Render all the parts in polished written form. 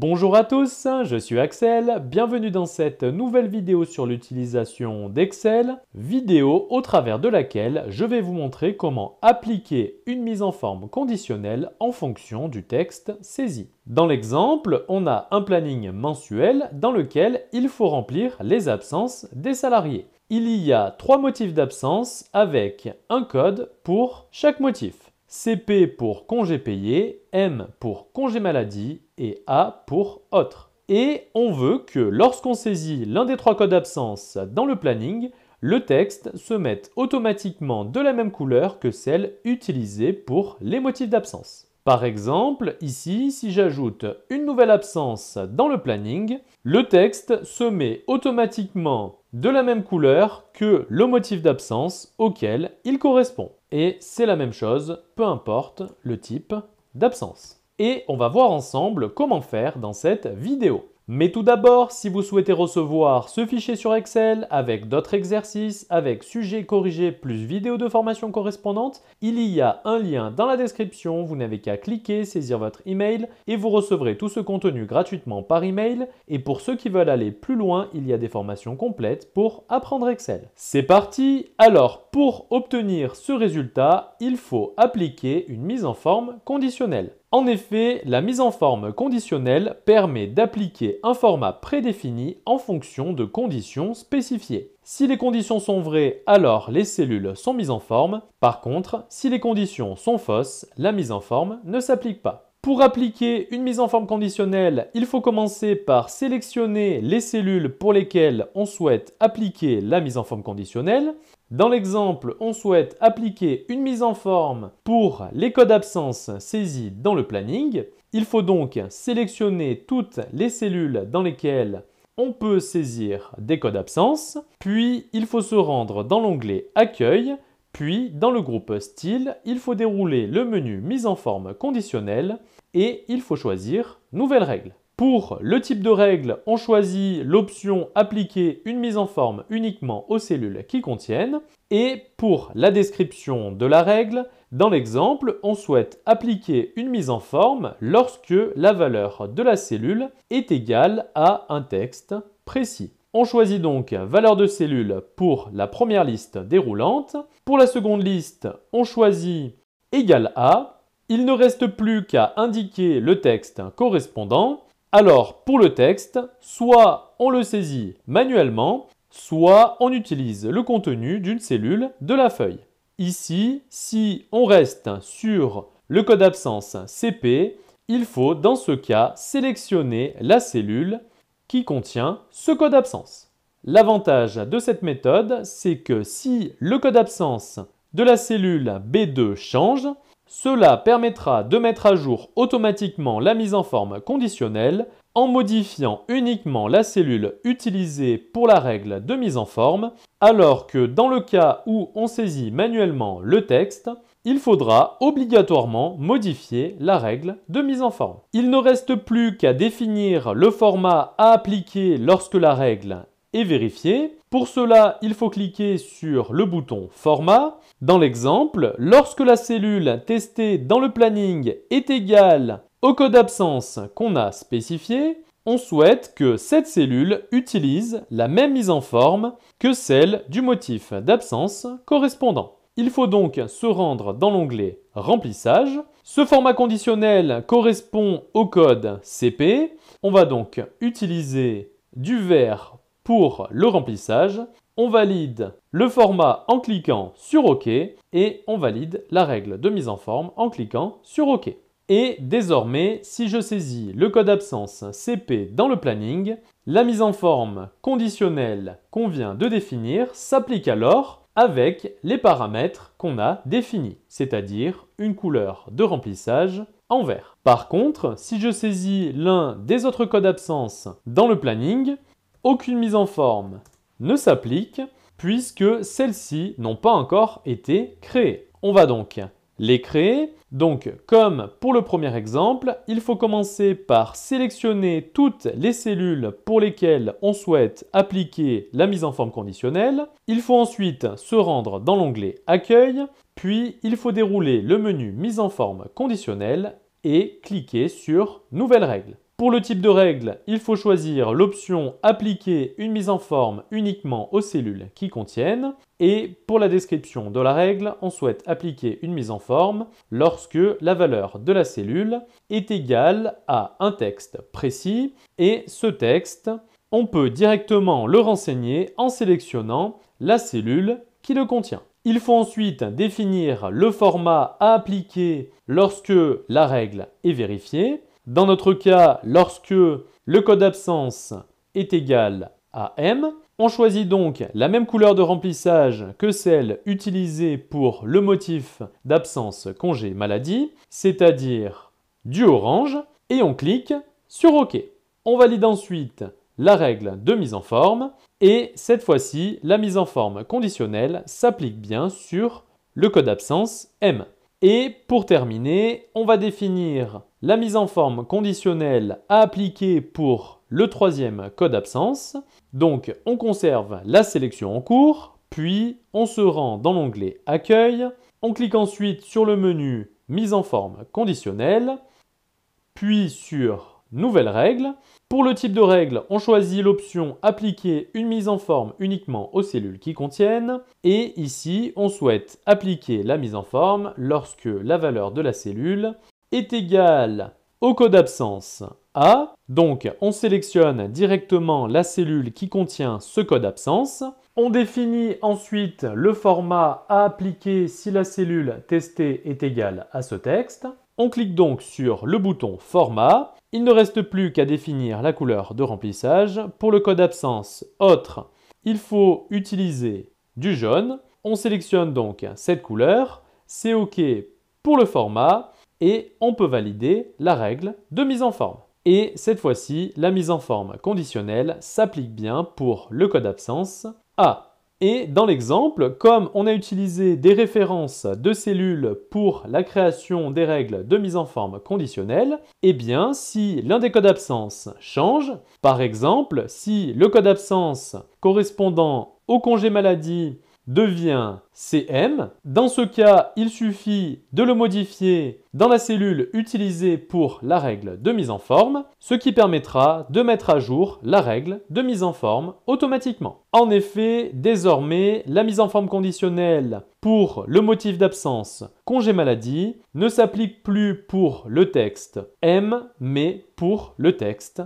Bonjour à tous, je suis Axel, bienvenue dans cette nouvelle vidéo sur l'utilisation d'Excel, vidéo au travers de laquelle je vais vous montrer comment appliquer une mise en forme conditionnelle en fonction du texte saisi. Dans l'exemple, on a un planning mensuel dans lequel il faut remplir les absences des salariés. Il y a 3 motifs d'absence avec un code pour chaque motif. CP pour congé payé, M pour congé maladie et A pour autre. Et on veut que lorsqu'on saisit l'un des 3 codes d'absence dans le planning, le texte se mette automatiquement de la même couleur que celle utilisée pour les motifs d'absence. Par exemple, ici, si j'ajoute une nouvelle absence dans le planning, le texte se met automatiquement de la même couleur que le motif d'absence auquel il correspond. Et c'est la même chose, peu importe le type d'absence. Et on va voir ensemble comment faire dans cette vidéo. Mais tout d'abord, si vous souhaitez recevoir ce fichier sur Excel avec d'autres exercices, avec sujets corrigés plus vidéos de formation correspondantes, il y a un lien dans la description, vous n'avez qu'à cliquer, saisir votre email et vous recevrez tout ce contenu gratuitement par email. Et pour ceux qui veulent aller plus loin, il y a des formations complètes pour apprendre Excel. C'est parti! Alors, pour obtenir ce résultat, il faut appliquer une mise en forme conditionnelle. En effet, la mise en forme conditionnelle permet d'appliquer un format prédéfini en fonction de conditions spécifiées. Si les conditions sont vraies, alors les cellules sont mises en forme. Par contre, si les conditions sont fausses, la mise en forme ne s'applique pas. Pour appliquer une mise en forme conditionnelle, il faut commencer par sélectionner les cellules pour lesquelles on souhaite appliquer la mise en forme conditionnelle. Dans l'exemple, on souhaite appliquer une mise en forme pour les codes absence saisis dans le planning. Il faut donc sélectionner toutes les cellules dans lesquelles on peut saisir des codes absence. Puis, il faut se rendre dans l'onglet Accueil. Puis, dans le groupe Style, il faut dérouler le menu Mise en forme conditionnelle et il faut choisir Nouvelle règle. Pour le type de règle, on choisit l'option Appliquer une mise en forme uniquement aux cellules qui contiennent. Et pour la description de la règle, dans l'exemple, on souhaite appliquer une mise en forme lorsque la valeur de la cellule est égale à un texte précis. On choisit donc valeur de cellule pour la première liste déroulante. Pour la seconde liste, on choisit égal à. Il ne reste plus qu'à indiquer le texte correspondant. Alors, pour le texte, soit on le saisit manuellement, soit on utilise le contenu d'une cellule de la feuille. Ici, si on reste sur le code absence CP, il faut dans ce cas sélectionner la cellule qui contient ce code absence. L'avantage de cette méthode, c'est que si le code absence de la cellule B2 change, cela permettra de mettre à jour automatiquement la mise en forme conditionnelle en modifiant uniquement la cellule utilisée pour la règle de mise en forme, alors que dans le cas où on saisit manuellement le texte, il faudra obligatoirement modifier la règle de mise en forme. Il ne reste plus qu'à définir le format à appliquer lorsque la règle est vérifiée. Pour cela, il faut cliquer sur le bouton Format. Dans l'exemple, lorsque la cellule testée dans le planning est égale au code absence qu'on a spécifié, on souhaite que cette cellule utilise la même mise en forme que celle du motif d'absence correspondant. Il faut donc se rendre dans l'onglet Remplissage. Ce format conditionnel correspond au code CP. On va donc utiliser du vert pour le remplissage. On valide le format en cliquant sur OK et on valide la règle de mise en forme en cliquant sur OK. Et désormais, si je saisis le code absence CP dans le planning, la mise en forme conditionnelle qu'on vient de définir s'applique alors avec les paramètres qu'on a définis, c'est-à-dire une couleur de remplissage en vert. Par contre, si je saisis l'un des autres codes absence dans le planning, aucune mise en forme ne s'applique puisque celles-ci n'ont pas encore été créées. On va donc les créer. Donc, comme pour le premier exemple, il faut commencer par sélectionner toutes les cellules pour lesquelles on souhaite appliquer la mise en forme conditionnelle. Il faut ensuite se rendre dans l'onglet Accueil, puis il faut dérouler le menu Mise en forme conditionnelle et cliquer sur Nouvelle règle. Pour le type de règle, il faut choisir l'option « Appliquer une mise en forme uniquement aux cellules qui contiennent » et pour la description de la règle, on souhaite appliquer une mise en forme lorsque la valeur de la cellule est égale à un texte précis et ce texte, on peut directement le renseigner en sélectionnant la cellule qui le contient. Il faut ensuite définir le format à appliquer lorsque la règle est vérifiée. Dans notre cas, lorsque le code absence est égal à M, on choisit donc la même couleur de remplissage que celle utilisée pour le motif d'absence congé maladie, c'est-à-dire du orange, et on clique sur OK. On valide ensuite la règle de mise en forme et cette fois-ci, la mise en forme conditionnelle s'applique bien sur le code absence M. Et pour terminer, on va définir la mise en forme conditionnelle à appliquer pour le troisième code absence. Donc, on conserve la sélection en cours, puis on se rend dans l'onglet Accueil. On clique ensuite sur le menu Mise en forme conditionnelle, puis sur Nouvelle règle. Pour le type de règle, on choisit l'option « Appliquer une mise en forme uniquement aux cellules qui contiennent » et ici, on souhaite appliquer la mise en forme lorsque la valeur de la cellule est égale au code absence A. Donc, on sélectionne directement la cellule qui contient ce code absence. On définit ensuite le format à appliquer si la cellule testée est égale à ce texte. On clique donc sur le bouton « Format ». Il ne reste plus qu'à définir la couleur de remplissage. Pour le code absence autre, il faut utiliser du jaune. On sélectionne donc cette couleur. C'est OK pour le format et on peut valider la règle de mise en forme. Et cette fois-ci, la mise en forme conditionnelle s'applique bien pour le code absence A. Et dans l'exemple, comme on a utilisé des références de cellules pour la création des règles de mise en forme conditionnelle, eh bien, si l'un des codes absence change, par exemple, si le code absence correspondant au congé maladie devient CM. Dans ce cas, il suffit de le modifier dans la cellule utilisée pour la règle de mise en forme, ce qui permettra de mettre à jour la règle de mise en forme automatiquement. En effet, désormais, la mise en forme conditionnelle pour le motif d'absence congé maladie ne s'applique plus pour le texte M, mais pour le texte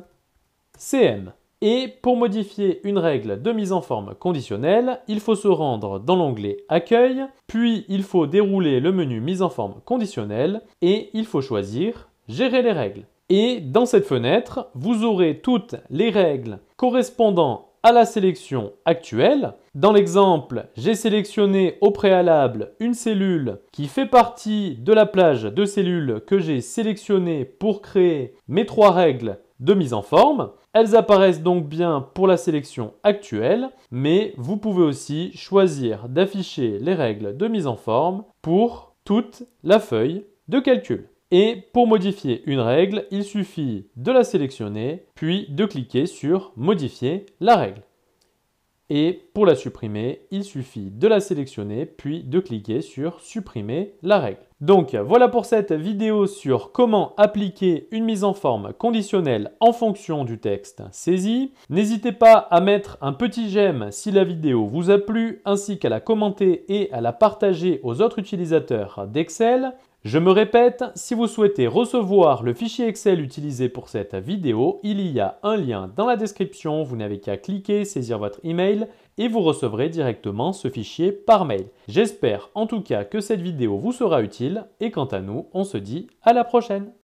CM. Et pour modifier une règle de mise en forme conditionnelle, il faut se rendre dans l'onglet Accueil, puis il faut dérouler le menu Mise en forme conditionnelle et il faut choisir Gérer les règles. Et dans cette fenêtre, vous aurez toutes les règles correspondant à la sélection actuelle. Dans l'exemple, j'ai sélectionné au préalable une cellule qui fait partie de la plage de cellules que j'ai sélectionnée pour créer mes 3 règles de mise en forme. Elles apparaissent donc bien pour la sélection actuelle, mais vous pouvez aussi choisir d'afficher les règles de mise en forme pour toute la feuille de calcul. Et pour modifier une règle, il suffit de la sélectionner, puis de cliquer sur « Modifier la règle ». Et pour la supprimer, il suffit de la sélectionner, puis de cliquer sur « Supprimer la règle ». Donc voilà pour cette vidéo sur comment appliquer une mise en forme conditionnelle en fonction du texte saisi. N'hésitez pas à mettre un petit j'aime si la vidéo vous a plu, ainsi qu'à la commenter et à la partager aux autres utilisateurs d'Excel. Je me répète, si vous souhaitez recevoir le fichier Excel utilisé pour cette vidéo, il y a un lien dans la description, vous n'avez qu'à cliquer, saisir votre email et vous recevrez directement ce fichier par mail. J'espère en tout cas que cette vidéo vous sera utile et quant à nous, on se dit à la prochaine.